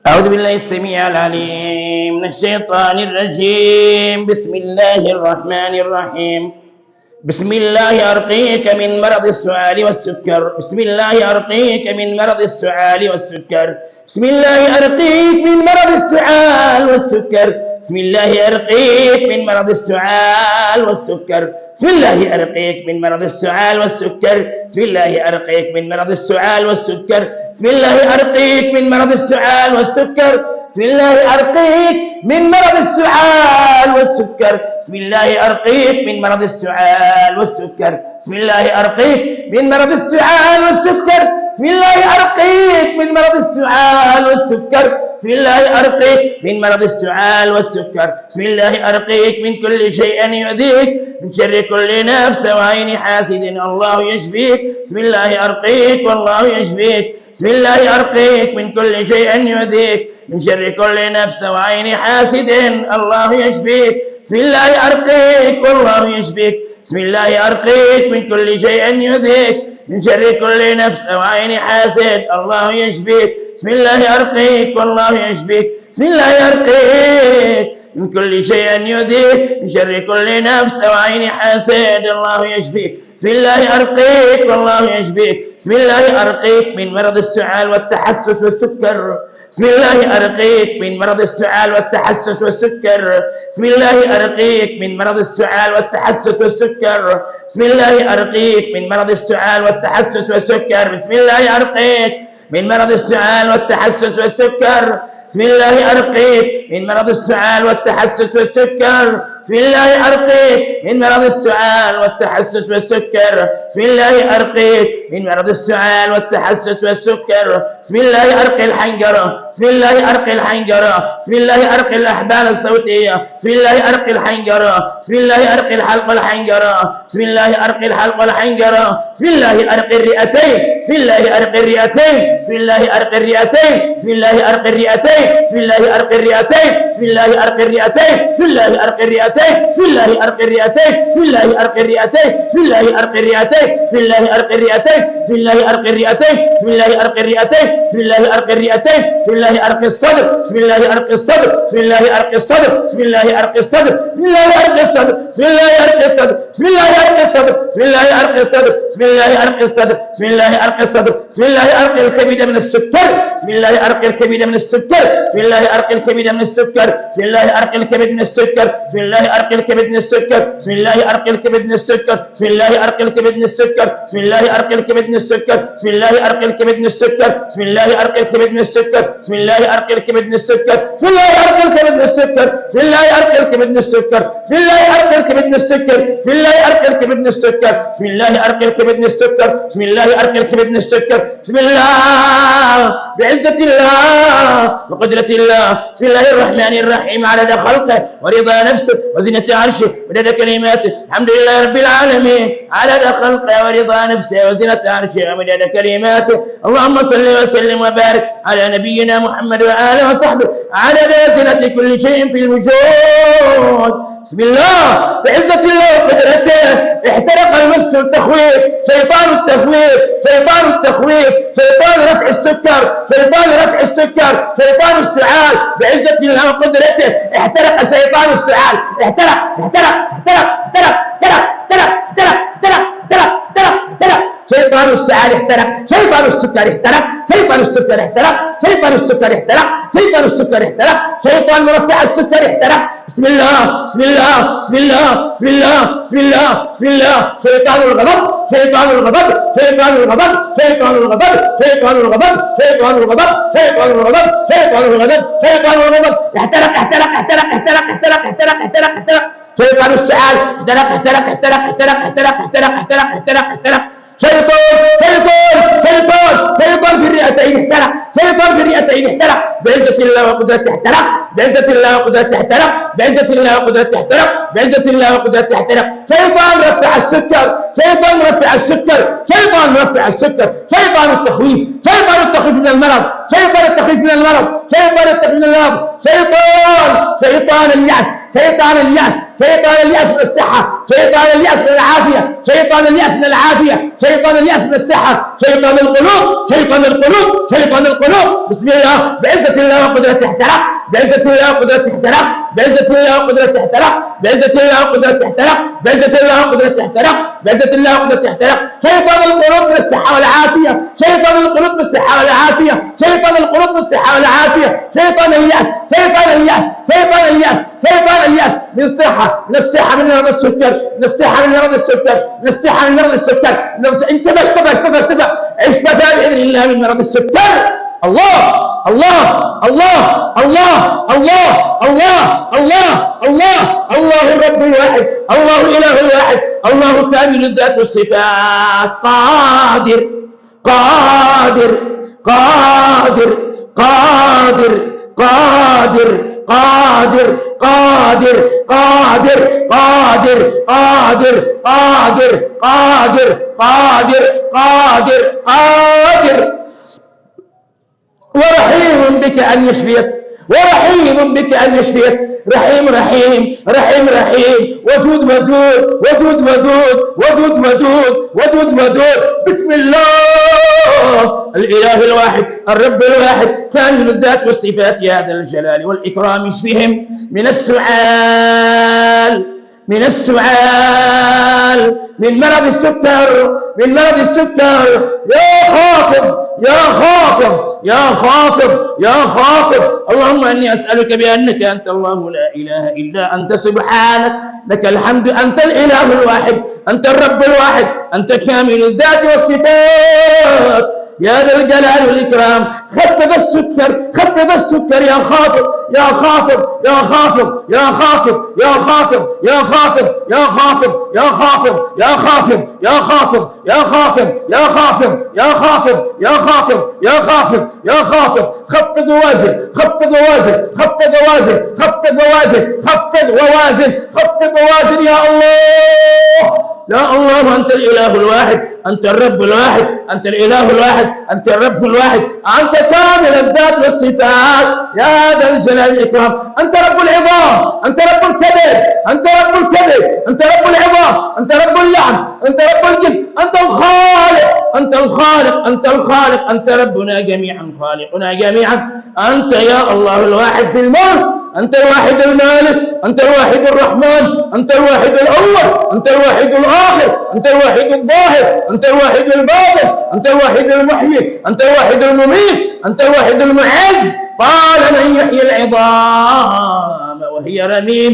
أعوذ بالله السميع العليم من الشيطان الرجيم. بسم الله الرحمن الرحيم. بسم الله أرقيك من مرض السعال والسكر. بسم الله أرقيك من مرض السعال والسكر. بسم الله أرقيك من مرض السعال والسكر. بسم الله أرقيك من مرض السعال والسكر. بسم الله أرقيك من مرض السعال والسكر. بسم الله أرقيك من مرض السعال والسكر. بسم الله أرقيك من مرض السعال والسكر. بسم الله أرقيك من مرض السعال والسكر. بسم الله أرقيك من مرض السعال والسكر. بسم الله أرقيك من مرض السعال والسكر. بسم الله أرقيك من مرض السعال والسكر. بسم الله أرقيك من مرض السعال والسكر. بسم الله أرقيك من كل شيء يؤذيك، من شر كل نفس وعين حاسد الله يشفيك. بسم الله أرقيك والله يشفيك. بسم الله أرقيك من كل شيء يؤذيك، من شر كل نفس وعين حاسد الله يشفيك. بسم الله أرقيك والله يشفيك. بسم الله أرقيك من كل شيء يؤذيك، من شر كل نفس وعين حاسد الله يشفيك. بسم الله أرقيك والله يشفيك. بسم الله أرقيك من كل شيء يؤذيك، من شر كل نفس وعين حاسد الله يشفيك. بسم الله أرقيك والله يشفيك. بسم الله أرقيك من مرض السعال والتحسس والسكر. بسم الله أرقيك من مرض السعال والتحسس والسكر. بسم الله أرقيك من مرض السعال والتحسس والسكر. بسم الله أرقيك من مرض السعال والتحسس والسكر. بسم الله أرقيك من مرض السعال والتحسس والسكر. بسم الله أرقيك من مرض السعال والتحسس والسكر. بسم الله أرقيك من مرض السعال والتحسس والسكر. بسم الله أرقيك من مرض السعال والتحسس والسكر. بسم الله أرقي الحنجرة. بسم الله أرقي الحنجرة. بسم الله أرقي الأحبال الصوتية. بسم الله أرقي الحنجرة. بسم الله أرقي الحلق والحنجرة. بسم الله أرقي الحلق والحنجرة. بسم الله أرقي الرئتين. بسم الله أرقي الرئتين. بسم الله أرقي الرئتين. بسم الله أرقي الرئتين. بسم الله أرقي الرئتين. بسم الله أرقي الرئتين. بسم الله أرقي الرئتين. بسم الله أرقي الرئتين. بسم الله أرقي الرئتين. بسم الله أرقي الرئتين. بسم الله أرقي الرئتين. بسم الله أرقي الرئتين. بسم الله أرقي الرئتين. بسم الله أرقي الرئتين. بسم الله أرقي الصدر. بسم الله أرقي الصدر. بسم الله أرقي الصدر. بسم الله أرقي الصدر. بسم الله أرقي الصدر. بسم الله أرقي الصدر. بسم الله أرقي الصدر. بسم الله أرقي الصدر. بسم الله أرقي الصدر. بسم الله أرقي الصدر. بسم الله أرقي الكبد من السكر. بسم الله أرقي الكبد من السكر. بسم الله أرقي الكبد من السكر. بسم الله أرقي الكبد من السكر. بسم الله أرقي الكبد من السكر. بسم الله أرقي الكبد من السكر. بسم الله أرقي الكبد من السكر. بسم الله أرقي الكبد من السكر. بسم الله أرقي الكبد من السكر. بسم الله أرقي الكبد من السكر. بسم الله أرقي الكبد من السكر. بسم الله أرقي الكبد من السكر. بسم الله أرقي الكبد من السكر. بسم الله أرقي الكبد من السكر. بسم الله أرقي الكبد من السكر. بسم الله أرقي الكبد من السكر. بسم الله أرقي الكبد من السكر. بسم الله بعزة الله وقدرة الله. بسم الله الرحمن الرحيم عدد خلقه ورضا نفسه وزنة عرشه ومدد كلماته. الحمد لله رب العالمين عدد خلقه ورضا نفسه وزنة عرشه ومدد كلماته. اللهم صل وسلم وبارك على نبينا محمد وآله وصحبه عدد زنة كل شيء في الوجود. بسم الله بعزة الله وقدرته احترق المس التخويف، شيطان التخويف، شيطان التخويف، شيطان رفع السكر، شيطان رفع السكر، شيطان السعال بعزة الله وقدرته احترق شيطان السعال. احترق احترق احترق احترق احترق احترق احترق احترق احترق احترق احترق شيطان السعال احترق. شيطان السكر احترق. شيطان السكر احترق. شيطان السكر احترق. شيطان السكر احترق. شيطان مرفع السكر احترق. بسم الله بسم الله بسم الله بسم الله بسم الله بسم الله. شيطان الغضب. شيطان الغضب. شيطان الغضب. شيطان الغضب. شيطان الغضب. شيطان الغضب. شيطان الغضب. شيطان الغضب. شيطان الغضب احترق احترق احترق احترق احترق احترق احترق احترق. شيطان السعال احترق احترق احترق احترق احترق احترق احترق احترق احترق. شيطان شيطان شيطان شيطان في الرئتين احترق. شيطان في الرئتين احترق بعزة الله وقدرته احترق. بعزة الله وقدرته احترق. بعزة الله وقدرته احترق. بعزة الله وقدرته احترق. شيطان رفع السكر. شيطان رفع السكر. شيطان رفع السكر. شيطان التخويف. شيطان التخويف من المرض. شيطان التخويف من المرض. شيطان التخويف من المرض. شيطان اليأس. شيطان اليأس. شيطان اليأس من الصحة. شيطان اليأس من العافية. شيطان اليأس من العافية. شيطان اليأس من الصحة. شيطان القلوب. شيطان القلوب. شيطان القلوب. بسم الله، بعزة الله وقدرته احترق، بعزة الله وقدرته احترق، بعزة الله وقدرته احترق، بعزة الله وقدرته احترق، بعزة الله وقدرته احترق، بعزة الله وقدرته احترق. شيطان القنوط بالصحة والعافية، شيطان القنوط بالصحة والعافية، شيطان القنوط بالصحة والعافية، شيطان اليأس، شيطان اليأس، شيطان اليأس، شيطان اليأس من الصحة، من الصحة من مرض السكر، من الصحة من مرض السكر، من الصحة من مرض السكر، انتبه انتبه انتبه انتبه، اشتفى بإذن الله من مرض السكر. الله الله الله الله الله الله الله الله الله الرب الواحد، الله الإله الواحد، الله كامل الذات والصفات، قادر قادر قادر قادر قادر قادر قادر قادر قادر قادر قادر قادر قادر قادر قادر ورحيم بك أن يشفيك، ورحيم بك أن يشفيك، رحيم رحيم رحيم رحيم، ودود ودود ودود ودود ودود ودود ودود ودود. بسم الله الإله الواحد الرب الواحد كامل الذات والصفات يا ذا الجلال والإكرام، اشفهم من السعال، من السعال، من مرض السكر، من مرض السكر. يا خاطب يا خاطب يا خاطب يا خاطب، اللهم اني اسالك بانك انت الله لا اله الا انت سبحانك، لك الحمد، انت الاله الواحد، انت الرب الواحد، انت كامل الذات والصفات يا ذا الجلال والإكرام. خفف السكر، خفف السكر يا خاطب يا خاطب يا خاطب يا خاطب يا خاطب يا خاطب يا خاطب يا خاطب يا خاطب يا خاطب يا خاطب يا خاطب يا خاطب يا خاطب يا خاطب يا خاطب. خفض ووازن، خفض ووازن، خفض ووازن، خفض ووازن، خفض ووازن، خفض ووازن يا الله يا الله. أنت الإله الواحد، أنت الرب الواحد، أنت الإله الواحد، أنت الرب الواحد، أنت كامل الذات والصفات يا ذا الجلال والإكرام. أنت رب العظام، أنت رب الكبد، أنت رب الكبد، أنت رب العظام، أنت رب اللحم، أنت رب الجن، أنت الخالق، أنت الخالق، أنت الخالق، أنت ربنا جميعا، خالقنا جميعا. أنت يا الله الواحد في الملك، أنت الواحد المالك، أنت الواحد الرحمن، أنت الواحد الأول، أنت الواحد الآخر، أنت الواحد الظاهر، أنت الواحد الباطن، أنت الواحد المحيي، أنت الواحد المميت، أنت الواحد المعز. قال من يحيي العظام وهي رميم،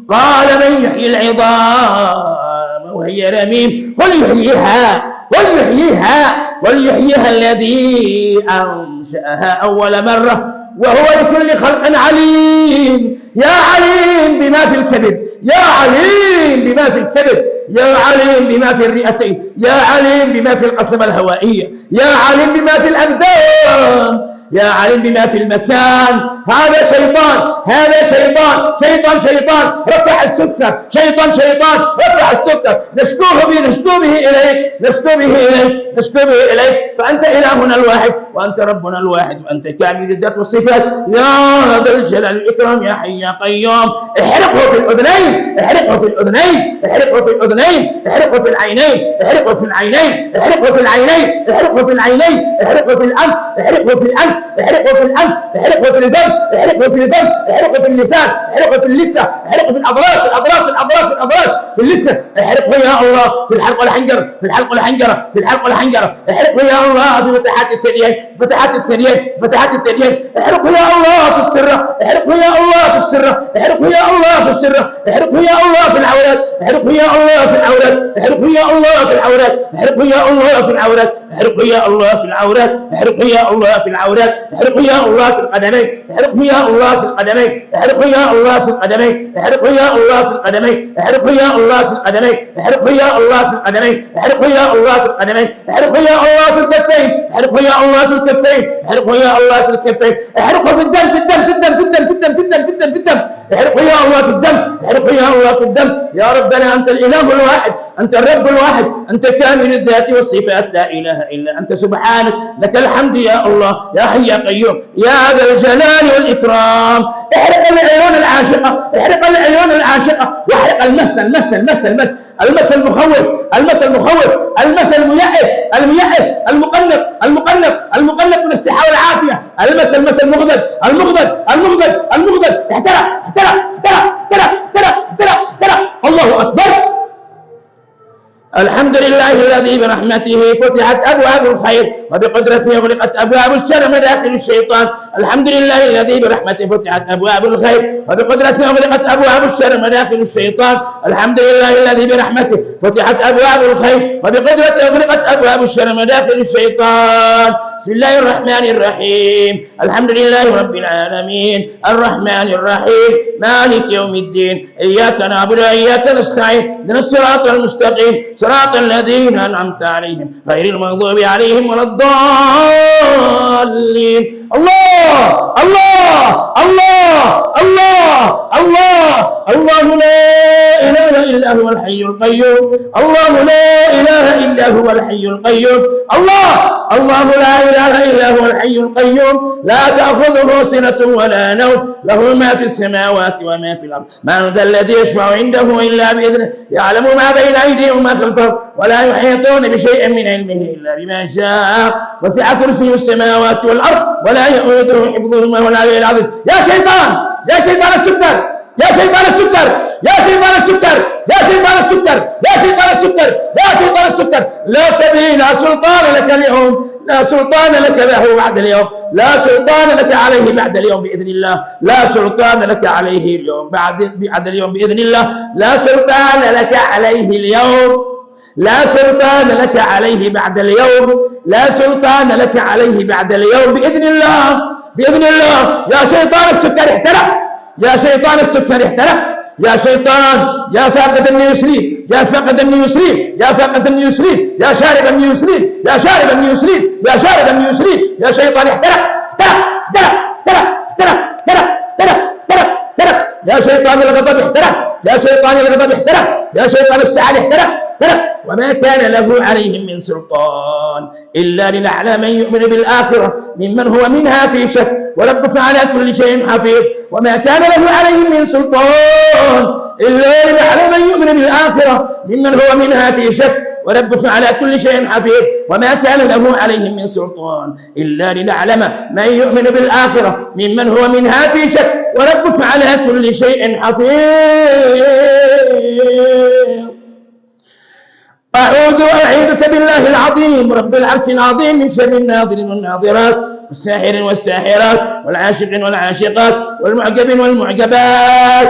قال من يحيي العظام وهي رميم. قل يحييها، قل يحييها، قل يحييها الذي أنشأها أول مرة وهو بكل خلق عليم. يا عليم بما في الكبد، يا عليم بما في الكبد، يا عليم بما في الرئتين، يا عليم بما في العصبة الهوائية، يا عليم بما في الأبدان، يا عليم بما في المكان. هذا شيطان، هذا شيطان، شيطان شيطان رفع السكر، شيطان شيطان رفع السكر. نشكوه به، نشكو به إليك، نشكو به إليك، نشكو به إليك. فأنت إلهنا الواحد، وأنت ربنا الواحد، وأنت كامل الذات والصفات يا ذا الجلال والإكرام يا حي يا قيوم. احرقه في الأذنين، احرقه في الأذنين، احرقه في الأذنين، احرقه في العينين، احرقه في العينين، احرقه في العينين، احرقه في العينين، احرقه في الأنف، احرقه في الأنف، احرقه في الأنف، احرقه في الفم، احرقه في الفم، احرقه في اللسان، احرقه في اللثة، احرقه في الأضراس، الأضراس، الأضراس، الأضراس، في اللثة، احرقه يا الله في الحلق والحنجرة، في الحلق والحنجرة، في الحلق والحنجرة، احرقه يا الله في فتحات الثديين، فتحات الثديين، فتحات الثديين، احرقه يا الله في السرة، احرقه يا الله في السرة، احرقه يا الله في السرة، احرقه يا الله في العورات، احرقه يا الله في العورات، احرقه يا الله في العورات، احرقه يا الله في العورات، احرقه يا الله في العورات، احرقه يا الله في العورات، احرقه يا الله في القدمين، احرقه يا الله في القدمين، احرقه يا الله في القدمين، احرقه يا الله في القدمين، احرقه يا الله في القدمين، احرقه يا الله في القدمين، احرقه يا الله في القدمين، احرقه يا الله في الكفين، احرقه يا الله في الكفين، احرقه يا الله في الكفين، احرقه في الدم، في الدم، في الدم، في الدم، في الدم، في الدم، في الدم، في الدم، احرقه يا الله في الدم، احرقه يا الله في الدم. يا ربنا أنت الإله الواحد، أنت الرب الواحد، أنت كامل الذات والصفات، لا إله إلا أنت سبحانك، لك الحمد يا الله يا حي يا قيوم يا ذا الجلال والإكرام. احرق العيون العاشقة، احرق العيون العاشقة، واحرق المس المس المس المس، المس المخوف، المس المخوف، المس الميأس، الميأس، المقنط من الصحة والعافية، المس المغضب، احترق، الله أكبر. الحمد لله الذي برحمته فتحت أبواب الخير وبقدرته أغلقت أبواب الشر مداخل الشيطان. الحمد لله الذي برحمته فتحت أبواب الخير وبقدرته أغلقت أبواب الشر مداخل الشيطان. الحمد لله الذي برحمته فتحت أبواب الخير وبقدرته أغلقت أبواب الشر مداخل الشيطان. بسم الله الرحمن الرحيم. الحمد لله رب العالمين الرحمن الرحيم مالك يوم الدين. إياك نعبد وإياك نستعين اهدنا الصراط المستقيم صراط الذين أنعمت عليهم غير المغضوب عليهم ولا الضالين. الله الله الله الله الله الله لا إله إلا هو الحي القيوم. الله لا إله إلا هو الحي القيوم. الله لا إله إلا هو الحي القيوم لا تأخذه سنة ولا نوم له ما في السماوات وما في الأرض. من ذا الذي يشفع عنده إلا بإذنه يعلم ما بين أيديهم وما خلفهم ولا يحيطون بشيء من علمه إلا بما شاء وسع كرسيه السماوات والأرض ولا يؤوده حفظهما والعلي العظيم. يا شيطان السكر، يا شيطان السكر، يا شيطان السكر، يا شيطان السكر، يا شيطان السكر، يا شيطان السكر، لا سبيل لا سلطان لك اليوم، لا سلطان لك له بعد اليوم، لا سلطان لك عليه بعد اليوم بإذن الله، لا سلطان لك عليه اليوم بعد اليوم بإذن الله، لا سلطان لك عليه اليوم، لا سلطان لك عليه بعد اليوم، لا سلطان لك عليه بعد اليوم بإذن الله، بإذن الله. يا شيطان السكر احترق، يا شيطان السكر احترق، يا شيطان يا فاقد النيوسلين، يا فاقد النيوسلين، يا فاقد النيوسلين، يا شارب النيوسلين، يا شارب النيوسلين، يا شارب النيوسلين، يا شيطان احترق احترق احترق احترق احترق احترق احترق احترق، يا شيطان الغضب احترق، يا شيطان الغضب احترق، يا شيطان السعال احترق احترق. وما كان له عليهم من سلطان إلا لنعلم من يؤمن بالآخرة ممن هو منها في شك وربك على كل شيء حفيظ. وما كان له عليهم من سلطان إلا لنعلم من يؤمن بالآخرة ممن هو منها في شك وربك على كل شيء حفيظ. وما كان له عليهم من سلطان إلا لنعلم من يؤمن بالآخرة ممن هو منها في شك وربك على كل شيء حفيظ. أعوذك بالله العظيم رب العرش العظيم من شر الناظرين والناظرات والساحر والساحرات والعاشق والعاشقات والمعجب والمعجبات.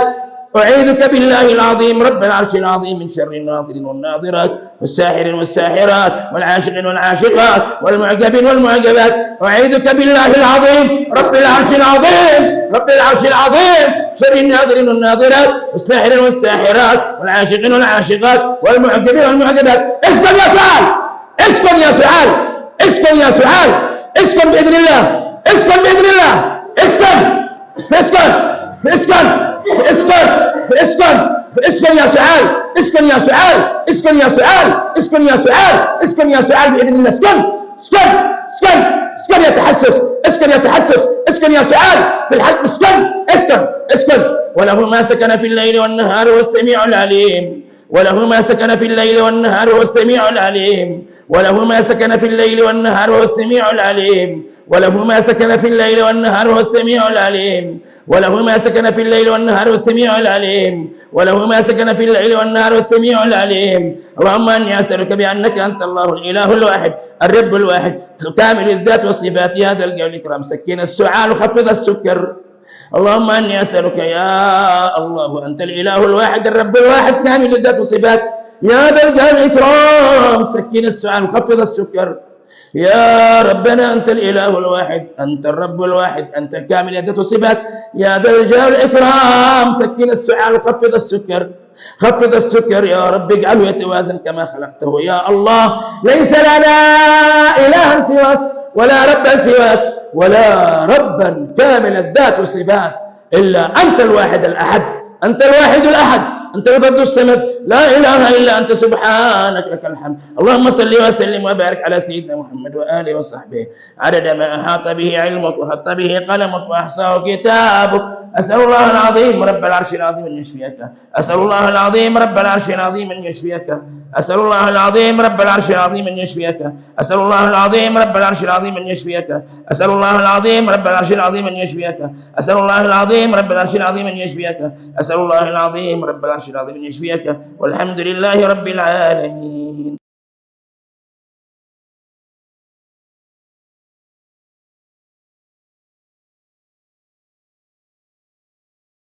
أعيذك بالله العظيم رب العرش العظيم من شر الناظرين والناظرات والساحر والساحرات والعاشق والعاشقات والمعجب والمعجبات. أعيذك بالله العظيم رب العرش العظيم رب العرش العظيم شر الناظرين والناظرات والساحر والساحرات والعاشق والعاشقات والمعجب والمعجبات. اسكن يا سعال، اسكن يا سعال، اسكن يا سعال، اسكن بإذن الله، اسكن بإذن الله، اسكن اسكن اسكن اسكن اسكن اسكن يا سعال، اسكن يا سعال، اسكن يا سعال، اسكن يا سعال، اسكن يا سعال بإذن الله. اسكن اسكن اسكن اسكن يا تحسس، اسكن يا تحسس، اسكن يا سعال في الحلق، اسكن اسكن اسكن. وله ما سكن في الليل والنهار والسميع العليم، وله ما سكن في الليل والنهار والسميع العليم، وله ما سكن في الليل والنهار والسميع العليم، وله ما سكن في الليل والنهار والسميع العليم، وله ما سكن في الليل والنهار والسميع العليم، وله ما سكن في الليل والنهار والسميع العليم. اللهم اني اسالك بانك انت الله الاله الواحد الرب الواحد كامل الذات والصفات يا ذا الجلال والاكرام سكين السعال وخفض السكر. اللهم اني اسالك يا الله انت الاله الواحد الرب الواحد كامل الذات والصفات يا ذا الجلال والاكرام سكين السعال وخفض السكر. يا ربنا أنت الإله الواحد أنت الرب الواحد أنت كامل الذات والصفات يا ذا الجلال والإكرام سكين السعال وخفض السكر. خفض السكر يا رب اجعله يتوازن كما خلقته يا الله. ليس لنا إلها سواك ولا ربا سواك ولا ربا كامل الذات والصفات إلا أنت الواحد الأحد، أنت الواحد الأحد، أنت الفرد الصمد، لا إله إلا أنت سبحانك لك الحمد. اللهم صل وسلم وبارك على سيدنا محمد وآله وصحبه عدد ما أحاط به علمك وحط به قلمك وأحصاه كتابك أسأل الله العظيم رب العرش العظيم أن يشفيك. أسأل الله العظيم رب العرش العظيم أن يشفيك. أسأل الله العظيم رب العرش العظيم أن يشفيك. أسأل الله العظيم رب العرش العظيم أن يشفيك. أسأل الله العظيم رب العرش العظيم أن يشفيك. أسأل الله العظيم رب العرش العظيم أن يشفيك. أسأل الله العظيم رب العرش العظيم أن يشفيك. والحمد لله رب العالمين.